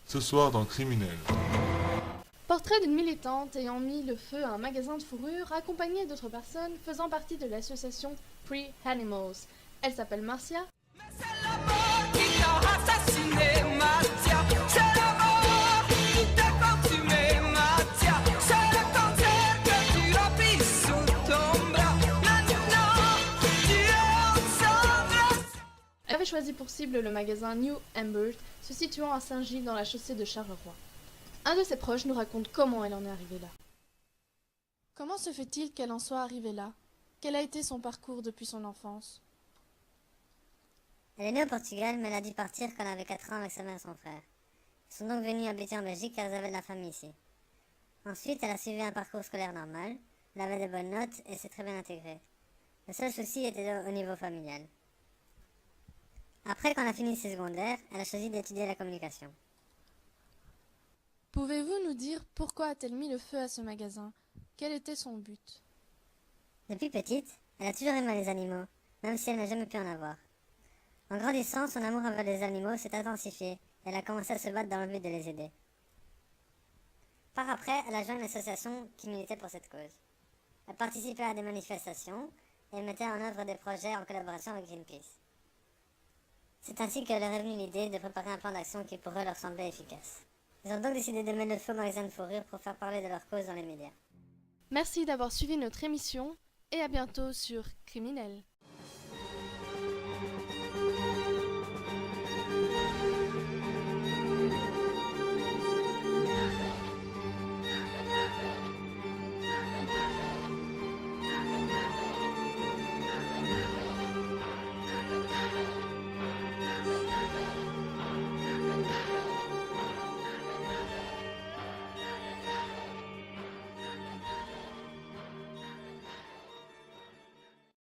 Ce soir dans Criminel. Portrait d'une militante ayant mis le feu à un magasin de fourrure accompagnée d'autres personnes faisant partie de l'association Free Animals. Elle s'appelle Marcia. Mais c'est la mort qui t'a assassiné, Mathia. C'est la mort qui t'a consumé, Mathia. C'est le cancer que tu as pris sous ton bras. Maintenant, tu es ensemble. Elle avait choisi pour cible le magasin New Amber, se situant à Saint-Gilles dans la chaussée de Charleroi. Un de ses proches nous raconte comment elle en est arrivée là. Comment se fait-il qu'elle en soit arrivée là? Quel a été son parcours depuis son enfance? Elle est née au Portugal, mais elle a dû partir quand elle avait 4 ans avec sa mère et son frère. Ils sont donc venus habiter en Belgique car ils avaient de la famille ici. Ensuite, elle a suivi un parcours scolaire normal, elle avait de bonnes notes et s'est très bien intégrée. Le seul souci était au niveau familial. Après, quand elle a fini ses secondaires, elle a choisi d'étudier la communication. Pouvez-vous nous dire pourquoi a-t-elle mis le feu à ce magasin? Quel était son but? Depuis petite, elle a toujours aimé les animaux, même si elle n'a jamais pu en avoir. En grandissant, son amour envers les animaux s'est intensifié et elle a commencé à se battre dans le but de les aider. Par après, elle a joint une association qui militait pour cette cause. Elle participait à des manifestations et elle mettait en œuvre des projets en collaboration avec Greenpeace. C'est ainsi qu'elle est revenue l'idée de préparer un plan d'action qui pourrait leur sembler efficace. Ils ont donc décidé de mettre le feu au magasin de fourrure pour faire parler de leur cause dans les médias. Merci d'avoir suivi notre émission et à bientôt sur Criminel.